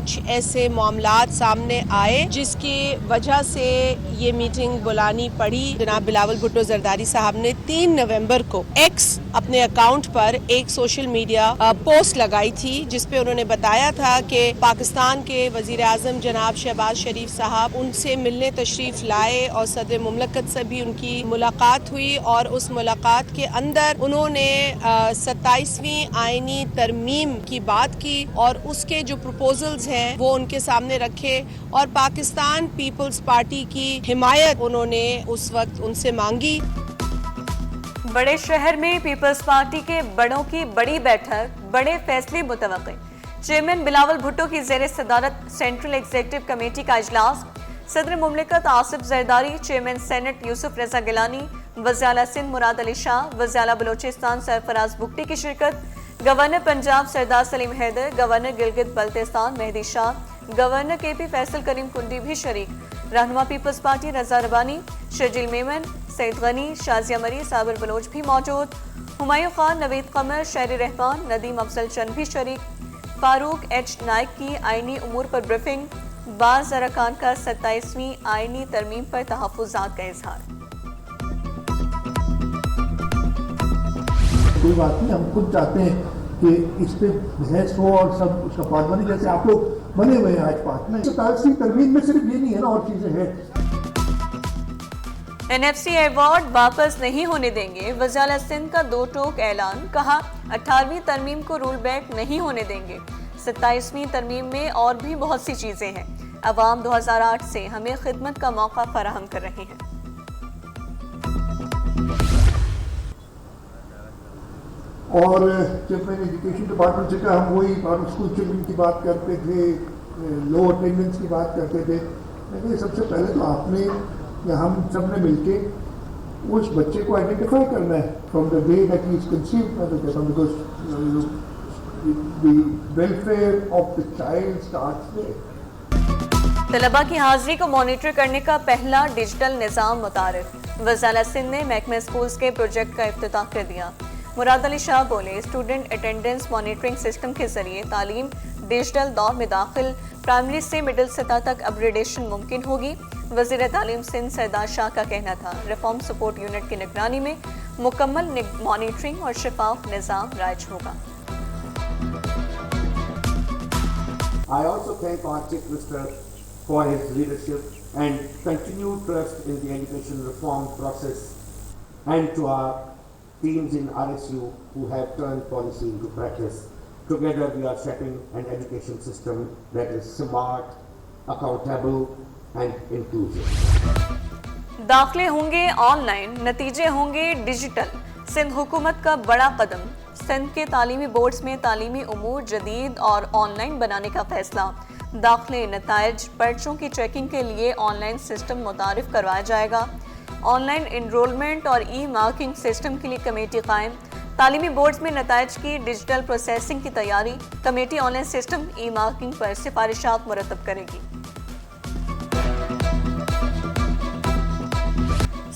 کچھ ایسے معاملات سامنے آئے جس کی وجہ سے یہ میٹنگ بلانی پڑی. جناب بلاول بھٹو زرداری صاحب نے 3 نومبر کو ایکس اپنے اکاؤنٹ پر ایک سوشل میڈیا پوسٹ لگائی تھی جس پہ انہوں نے بتایا تھا کہ پاکستان کے وزیر اعظم جناب شہباز شریف صاحب ان سے ملنے تشریف لائے اور صدر مملکت سے بھی ان کی ملاقات ہوئی اور اس ملاقات کے اندر انہوں نے 27ویں آئینی ترمیم کی بات کی اور اس کے جو پروپوزلز ہیں وہ ان کے سامنے رکھے اور پاکستان پیپلز پارٹی کی حمایت انہوں نے اس وقت ان سے مانگی. بڑے شہر میں پیپلز پارٹی کے بڑوں کی بڑی بیٹھک، بڑے فیصلے متوقع. چیئرمین بلاول بھٹو کی زیر صدارت سینٹرل ایگزیکٹو کمیٹی کا اجلاس. صدر مملکت آصف زرداری، چیئرمین سینٹ یوسف رضا گیلانی، وزیر اعلیٰ سندھ مراد علی شاہ، وزیر اعلیٰ بلوچستان سرفراز بگٹی کی شرکت. گورنر پنجاب سردار سلیم حیدر، گورنر گلگت بلتستان مہدی شاہ، گورنر کے پی فیصل کریم کنڈی بھی شریک. رہنما پیپلز پارٹی رضا ربانی، شرجیل میمن، سعید غنی، شازیہ مری، صابر بلوچ بھی موجود. ہمایوں خان، نوید قمر، شہری رحمان، ندیم افضل چند بھی شریک. فاروق ایچ نائک کی آئینی امور پر بریفنگ. بعض ارکان کا 27ویں آئینی ترمیم پر تحفظات کا اظہار. کوئی بات نہیں، ہم خود چاہتے ہیں کہ اس پہ بحث ہو اور سب اس کا پارٹ بنے، جیسے آپ لوگ بنے ہوئے ہیں آج پارٹ میں. 27ویں ترمیم میں صرف یہ نہیں ہے نا، اور چیزیں ہیں. NFC ایوارڈ واپس نہیں ہونے دیں گے، وزیر اعلیٰ سندھ کا 2 ٹوک اعلان. کہا 18ویں ترمیم کو رول بیک نہیں ہونے دیں گے. 27ویں ترمیم میں اور بھی بہت سی چیزیں ہیں. عوام 2008 سے ہمیں خدمت کا موقع فراہم کر رہے ہیں. اور جب میں نے ایجوکیشن ڈپارٹمنٹ سے کہا، ہم وہی اسکول چلڈرن کی بات کرتے تھے، لو اٹینڈنس کی بات کرتے تھے. میں کہ سب سے پہلے تو آپ نے یا ہم سب نے مل کے اس بچے کو آئیڈینٹیفائی کرنا ہے from the day that he is conceived. میں تو کہتا ہوں because the welfare of the child starts there. طلباء کی حاضری کو مانیٹر کرنے کا پہلا ڈیجیٹل نظام متعارف. وزیر اعلیٰ سندھ نے محکمہ اسکولز کے پروجیکٹ کا افتتاح کر دیا. مراد علی شاہ بولے، اسٹوڈنٹ اٹینڈنس مانیٹرنگ سسٹم کے ذریعے تعلیم ڈیجیٹل دور میں داخل. پرائمری سے مڈل سطح تک اپ گریڈیشن ممکن ہوگی. وزیر تعلیم سندھ سردار شاہ کا کہنا تھا ریفارم سپورٹ یونٹ کی نگرانی میں مکمل مانیٹرنگ اور شفاف نظام رائج ہوگا. I also thank our Chief Minister for his leadership and continued trust in the education reform process, and to our teams in RSU who have turned policy into practice. Together we are setting an education system that is smart, accountable and inclusive. داخلے ہوں گے on line, نتیجے ہوں گے digital. Sindh حکومت کا بڑا قدم. سندھ کے تعلیمی بورڈز میں تعلیمی امور جدید اور آن لائن بنانے کا فیصلہ. داخلے نتائج پرچوں کی چیکنگ کے لیے آن لائن سسٹم متعارف کروایا جائے گا. آن لائن انرولمنٹ اور ای مارکنگ سسٹم کے لیے کمیٹی قائم. تعلیمی بورڈز میں نتائج کی ڈیجیٹل پروسیسنگ کی تیاری. Committee online system e marking پر سفارشات مرتب کرے گی.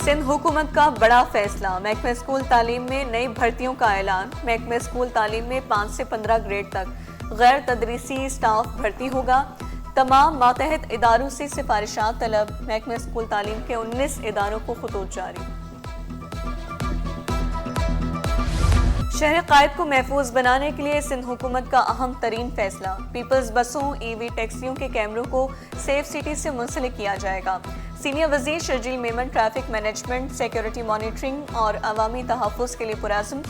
سندھ حکومت کا بڑا فیصلہ. محکمہ اسکول تعلیم میں نئی بھرتیوں کا اعلان. محکمہ اسکول تعلیم میں 5 سے 15 گریڈ تک غیر تدریسی سٹاف بھرتی ہوگا. تمام ماتحت اداروں سے سفارشات طلب. محکمہ اسکول تعلیم کے 19 اداروں کو خطوط جاری. شہر قائد کو محفوظ بنانے کے لیے سندھ حکومت کا اہم ترین فیصلہ. پیپلز بسوں، ای وی ٹیکسیوں کے کیمروں کو سیف سٹی سے منسلک کیا جائے گا. سینئر وزیر Sharjeel Memon traffic management, security monitoring اور عوامی تحفظ کے لیے پرعزم.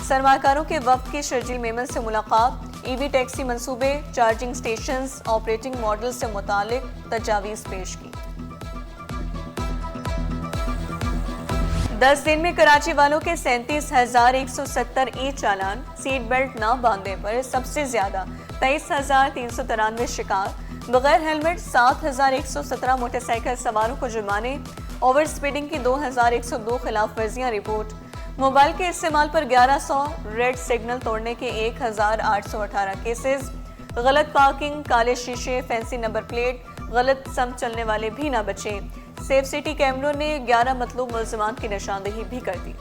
سرمایہ کاروں کے وفد کی شرجیل میمن سے ملاقات. ای وی ٹیکسی منصوبے، چارجنگ سٹیشنز، آپریٹنگ ماڈل سے متعلق تجاویز پیش کی. 10 دن میں کراچی والوں کے 37,170 ای چالان. سیٹ بیلٹ نہ باندھنے پر سب سے زیادہ 23,393 شکار. بغیر ہیلمٹ 7,117 موٹر سائیکل سواروں کو جرمانے. اوور سپیڈنگ کی 2,102 خلاف ورزیاں رپورٹ. موبائل کے استعمال پر 1100. ریڈ سگنل توڑنے کے 1,818 کیسز. غلط پارکنگ، کالے شیشے، فینسی نمبر پلیٹ، غلط سمت چلنے والے بھی نہ بچے. سیف سٹی کیمروں نے 11 مطلوب ملزمان کی نشاندہی بھی کر دی.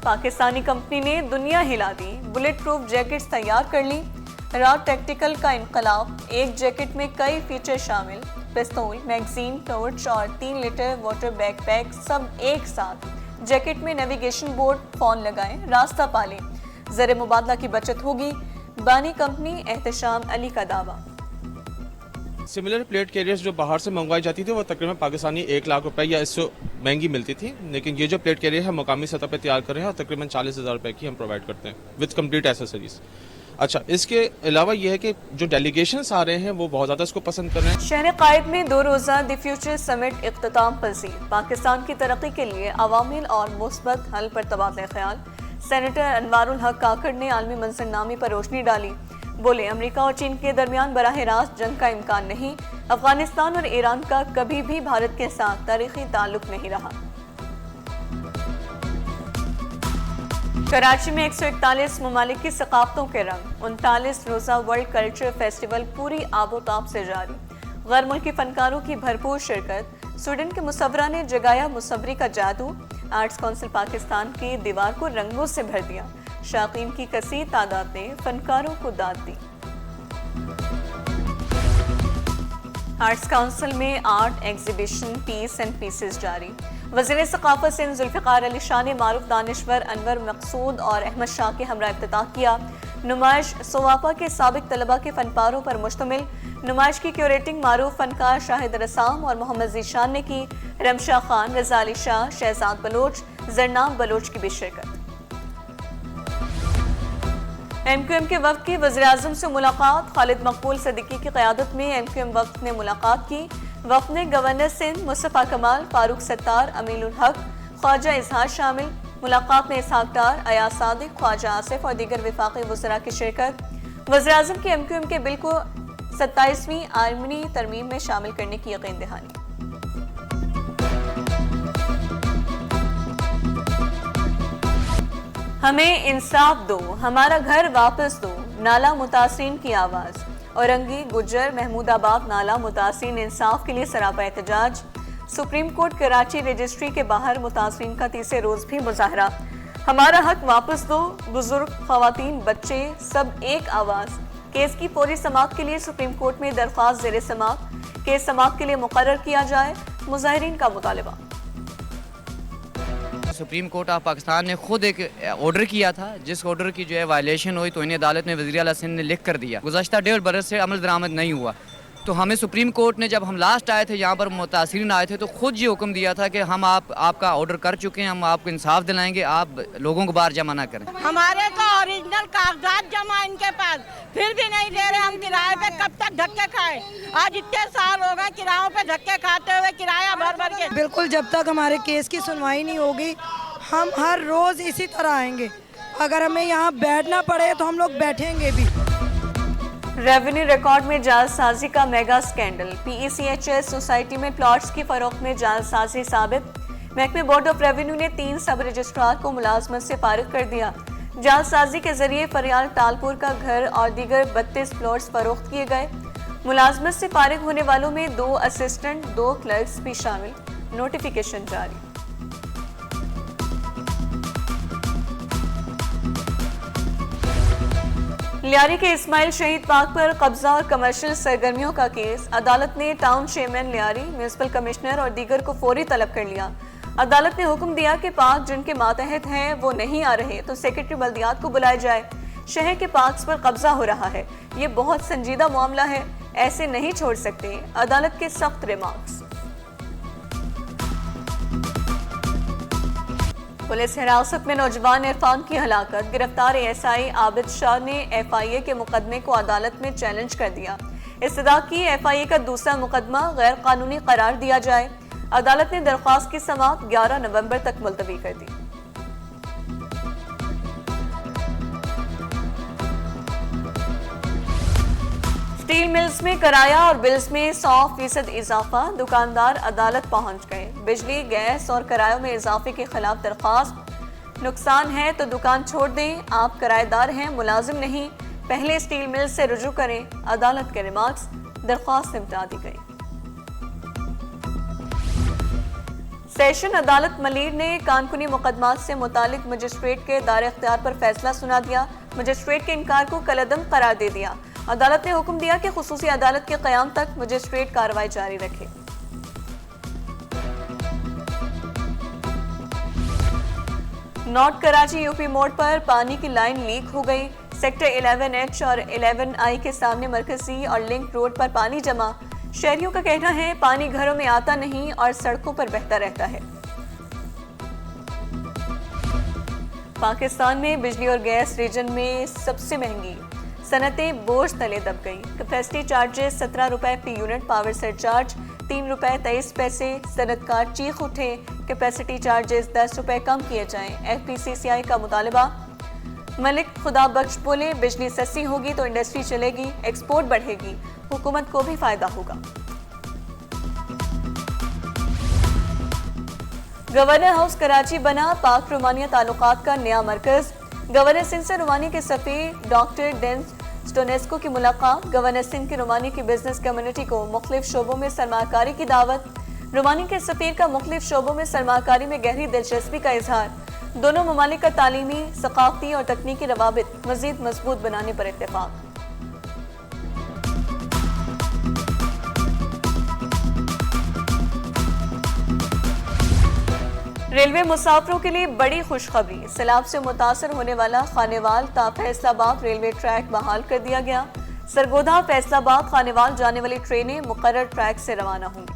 پاکستانی کمپنی نے دنیا ہلا دی. बुलेट प्रूफ जैकेट्स तैयार कर ली। रॉ टैक्टिकल का इनकलाब, एक जैकेट में कई फीचर शामिल, पिस्तौल, मैगजीन, टॉर्च और 3 लीटर वाटर बैकपैक, सब एक साथ। जैकेट में नेविगेशन बोर्ड, फोन लगाएं, रास्ता पालें, ज़र मुबादला की बचत होगी। बानी कंपनी एहतशाम अली का दावा। सिमिलर प्लेट कैरियर्स जो बाहर से मंगवाई जाती थी वो तकरीबन पाकिस्तानी 1 लाख रुपए या इससे महंगी मिलती थी, लेकिन ये जो प्लेट कैरियर है मुकामी सतह पर तैयार कर रहे हैं और तकरीबन 40,000 रुपए की हम प्रोवाइड करते हैं विद कंप्लीट एसेसरीज। अच्छा, इसके अलावा ये है कि जो डेलीगेशंस आ रहे हैं वो बहुत ज़्यादा इसको पसंद कर रहे हैं। शहर कायद में 2 रोज़ा द फ्यूचर समिट इख्तिताम पजीर, पाकिस्तान की तरक्की के लिए अवामिल और मुस्बत हल पर तबादला ख्याल। सेनेटर अनवारुल हक काकड़ ने आलमी मंजरनामे पर रोशनी डाली, बोले अमेरिका और चीन के दरमियान बराह रास्त जंग का इम्कान नहीं, अफगानिस्तान और ईरान का कभी भी भारत के साथ तारीखी ताल्लुक नहीं रहा। कराची में 141 ममालिक की सकाफतों के रंग, 39 रोज़ा वर्ल्ड कल्चर फेस्टिवल पूरी आबोताब से जारी, गैर मुल्की फनकारों की भरपूर शिरकत। स्वीडन के मुसव्वरा ने जगाया मुसव्वरी का जादू, आर्ट्स काउंसिल पाकिस्तान की दीवार को रंगों से भर दिया, शाकीन की कसीर तादाद ने फनकारों को दाद दी। आर्ट्स काउंसिल में art exhibition peace and pieces जारी। वज़ीर सकाफत सिंध जुल्फ़िकार अली शाह ने मारूफ दानिश्वर अनवर मकसूद और अहमद शाह के हमरा इफ्तिताह किया। नुमाइश सोवापा के साबिक तलबा के फनपारों पर मुश्तमिल, नुमाइश की क्यूरेटिंग मारूफ फनकार शाहिद रसाम और मोहम्मद ज़ीशान ने की। रमशा खान, रज़ा अली शाह, शहजाद बलोच, जरनाब बलोच की भी शिरकत। MQM के वक्त की वज़ीर-ए-आज़म से मुलाकात, खालिद मकबूल सिद्दीकी की क़यादत में MQM वक्त ने मुलाकात की। वक्त ने गवर्नर सिंध मुस्तफ़ा कमाल, फारूक सत्तार, अमीनुल हक, ख्वाजा इजहार शामिल। मुलाकात में इसहाक डार, अयाज सादिक, ख्वाजा आसिफ और दीगर वफाकी वज़रा की शिरकत। वज़ीर-ए-आज़म के MQM के बिल को 27वीं आर्मी तरमीम में शामिल करने की यकीन दहानी। हमें इंसाफ दो, हमारा घर वापस दो, नाला मुतासिरीन की आवाज़। औरंगी, गुज्जर, महमूदाबाद नाला मुतासिरीन इंसाफ के लिए सरापा एहतजाज। सुप्रीम कोर्ट कराची रजिस्ट्री के बाहर मुतासिरीन का तीसरे रोज भी मुजाहरा। हमारा हक वापस दो, बुजुर्ग, खवातीन, बच्चे सब एक आवाज़। केस की फौरी समाअत के लिए सुप्रीम कोर्ट में दरख्वास्त ज़ेर समाअत, केस समाअत के लिए मुकर्रर किया जाए, मुजाहिरीन का मुतालबा। सुप्रीम कोर्ट ऑफ पाकिस्तान ने खुद एक ऑर्डर किया था, जिस ऑर्डर की जो है वायलेशन हुई तो इन्हें अदालत में वज़ीर आला सिंध ने लिख कर दिया। गुज़श्ता 1.5 बरस से अमल दरामद नहीं हुआ, तो हमें सुप्रीम कोर्ट ने, जब हम लास्ट आए थे यहाँ पर मुतासिरीन आए थे, तो खुद ये हुक्म दिया था कि हम आपका ऑर्डर कर चुके हैं, हम आपको इंसाफ दिलाएंगे, आप लोगों को बाहर जमा ना करें। हमारे तो ओरिजिनल कागजात जमा इनके पास, फिर भी नहीं दे रहे। हम किराए पे कब तक धक्के खाएं? आज इतने साल हो गए किरायों पे धक्के खाते हुए, किराया भर भर के। बिल्कुल, जब तक हमारे केस की सुनवाई नहीं होगी हम हर रोज इसी तरह आएंगे। अगर हमें यहाँ बैठना पड़े तो हम लोग बैठेंगे भी। रेवेन्यू रिकॉर्ड में जालसाजी का मेगा स्कैंडल, PECHS सोसाइटी में प्लॉट्स की फरोख्त में जालसाजी साबित। महकमे बोर्ड ऑफ रेवेन्यू ने 3 सब रजिस्ट्रार को मुलाजमत से फारिग कर दिया। जालसाजी के जरिए फरियाल टालपुर का घर और दीगर 32 प्लॉट्स फरोख्त किए गए। मुलाजमत से फारिग होने वालों में 2 असिस्टेंट, 2 क्लर्क्स भी शामिल। नोटिफिकेशन जारी। लियारी के इस्माइल शहीद पार्क पर कब्जा और कमर्शियल सरगर्मियों का केस, अदालत ने town chairman Lyari, municipal commissioner और दीगर को फौरी तलब कर लिया। अदालत ने हुक्म दिया कि पार्क जिनके मातहत हैं वो नहीं आ रहे तो सेक्रेटरी बल्दियात को बुलाया जाए। शहर के पार्क्स पर कब्जा हो रहा है, ये बहुत संजीदा मामला है, ऐसे नहीं छोड़ सकते, अदालत के सख्त रिमार्क्स। पुलिस हिरासत में नौजवान इरफान की हलाकत, गिरफ्तार ASI आबिद शाह ने FIA के मुकदमे को अदालत में चैलेंज कर दिया। इस्तदा की FIA का दूसरा मुकदमा गैर कानूनी करार दिया जाए। अदालत ने दरख्वास्त की समाअत 11 नवंबर तक मुलतवी कर दी। स्टील मिल्स में किराया और बिल्स में 100% इजाफा, दुकानदार अदालत पहुंच गए। बिजली, गैस और किरायों में इजाफे के खिलाफ दरख्वास्त। नुकसान है तो दुकान छोड़ दें, आप किराएदार हैं, मुलाजिम नहीं, पहले स्टील मिल से रुजू करें, अदालत के रिमार्क्स। दरख्वास्त निपटा दी गई। सेशन अदालत मलीर ने कानकुनी मुकदमात से मुतालिक मजिस्ट्रेट के दायरे इख्तियार पर फैसला सुना दिया। मजिस्ट्रेट के इनकार को कलअदम करार दे दिया। अदालत ने हुक्म दिया कि खुसूसी अदालत के क़याम तक मजिस्ट्रेट कार्रवाई जारी रखे। नॉर्थ कराची यूपी मोड़ पर पानी की लाइन लीक हो गई। सेक्टर 11H और 11I के सामने मरकजी और लिंक रोड पर पानी जमा। शहरियों का कहना है पानी घरों में आता नहीं और सड़कों पर बहता रहता है। पाकिस्तान में बिजली और गैस रीजन में सबसे महंगी सनतें बोझ तले दब गई। कैपेसिटी चार्जेस 17 रुपए फी यूनिट, पावर सरचार्ज 3 रुपए 23 पैसे। सनतकार चीख उठे, कैपेसिटी चार्जेस 10 रुपए कम किए जाएं। FPCCI का मुतालबा। मलिक खुदा बख्श बोले बिजली सस्ती होगी तो इंडस्ट्री चलेगी, एक्सपोर्ट बढ़ेगी, हुकूमत को भी फायदा होगा। गवर्नर हाउस कराची बना पाक रोमानिया ताल्लुकात का नया मरकज। गवर्नर सिंह से रोमानिया के सफीर डॉक्टर डेंस स्टोनेस्को की मुलाकात। गवर्नर सिंह की रोमानिया की बिजनेस कम्युनिटी को मुख्तलिफ शोबों में सरमाकारी की दावत। रोमानिया के सफीर का मुख्तलिफ शोबों में सरमाकारी में गहरी दिलचस्पी का इजहार। दोनों ममालिक का तालीमी, सकाफती और तकनीकी रवाबित मजीद मजबूत बनाने पर इत्तेफाक। रेलवे मुसाफिरों के लिए बड़ी खुशखबरी। सैलाब से मुतासर होने वाला खानेवाल ता फैसलाबाद रेलवे ट्रैक बहाल कर दिया गया। सरगोधा फैसलाबाद खानेवाल जाने वाली ट्रेनें मुकर्रर ट्रैक से रवाना होंगी।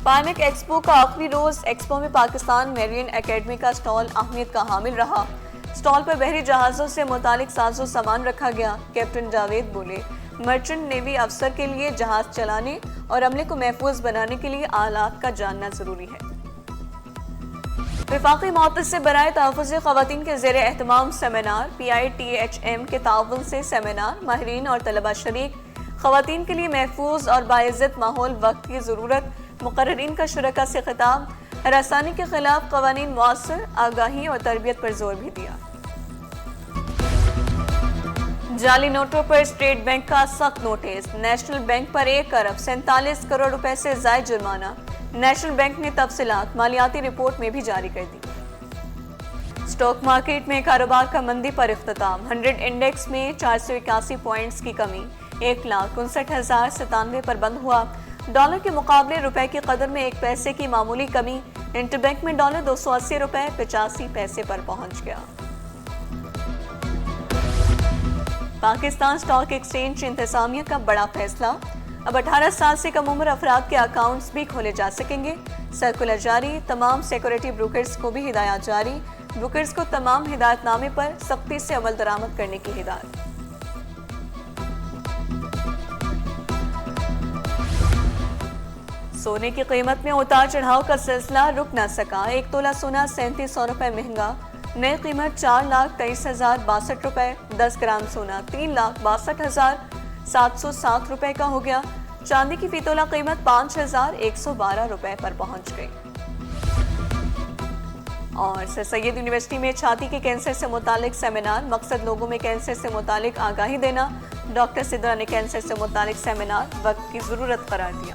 पानिक एक्सपो का आखिरी रोज। एक्सपो में पाकिस्तान मेरीन एकेडमी का स्टॉल अहमियत का हामिल रहा। स्टॉल पर बहरी जहाजों से मुतालिक साजो सामान रखा गया। कैप्टन जावेद बोले मर्चेंट नेवी अफसर के लिए जहाज चलाने और अमले को महफूज बनाने के लिए आलात का जानना जरूरी है। वफाकी मुआतज से बराए तहफ़्फ़ुज़ ख़वातीन के ज़ेरे एहतमाम सेमिनार। PITHM के ताउन से सेमिनार। माहिरीन और तलबा शरीक। ख़वातीन के लिए महफूज और बाइज़्ज़त माहौल वक्त की ज़रूरत। मुक़र्ररीन का शुरका से खिताब। हरासानी के खिलाफ क़वानीन मुअस्सर, आगाही और तरबियत पर जोर भी दिया। जाली नोटों पर स्टेट बैंक का सख्त नोटिस। नेशनल बैंक पर 1 अरब 47 करोड़ रुपए से ज़ायद जुर्माना। नेशनल बैंक ने तफसीलात मालियाती रिपोर्ट में भी जारी कर दी। स्टॉक मार्केट में कारोबार का मंदी पर इख्तिताम। 100 इंडेक्स में 481 पॉइंट्स की कमी, 1,59,097 पर बंद हुआ। डॉलर के मुकाबले रुपए की कदर में 1 पैसे की मामूली कमी। इंटरबैंक में डॉलर 280 रुपए 85 पैसे पर पहुंच गया। पाकिस्तान स्टॉक एक्सचेंज इंतजामिया का बड़ा फैसला। अब 18 साल से कम उम्र अफराद के अकाउंट्स भी खोले जा सकेंगे। सर्कुलर जारी। तमाम सिक्योरिटी ब्रोकर्स को भी हिदायत जारी। ब्रोकर्स को तमाम हिदायतनामे पर सख्ती से अमल दरामद करने की हिदायत। सोने की कीमत में उतार चढ़ाव का सिलसिला रुक न सका। 1 तोला सोना 3700 रुपए महंगा। नई कीमत 4,23,062 रुपए। 10 ग्राम सोना 3,62,707 रुपए का हो गया। चांदी की फीतोला कीमत 5,112 रुपए पर पहुंच गई। और सर सैयद यूनिवर्सिटी में छाती के कैंसर से मुतालिक सेमिनार। मकसद लोगों में कैंसर से मुतालिक आगाही देना। डॉक्टर सिद्रा ने कैंसर से मुतालिक सेमिनार वक्त की जरूरत करार दिया।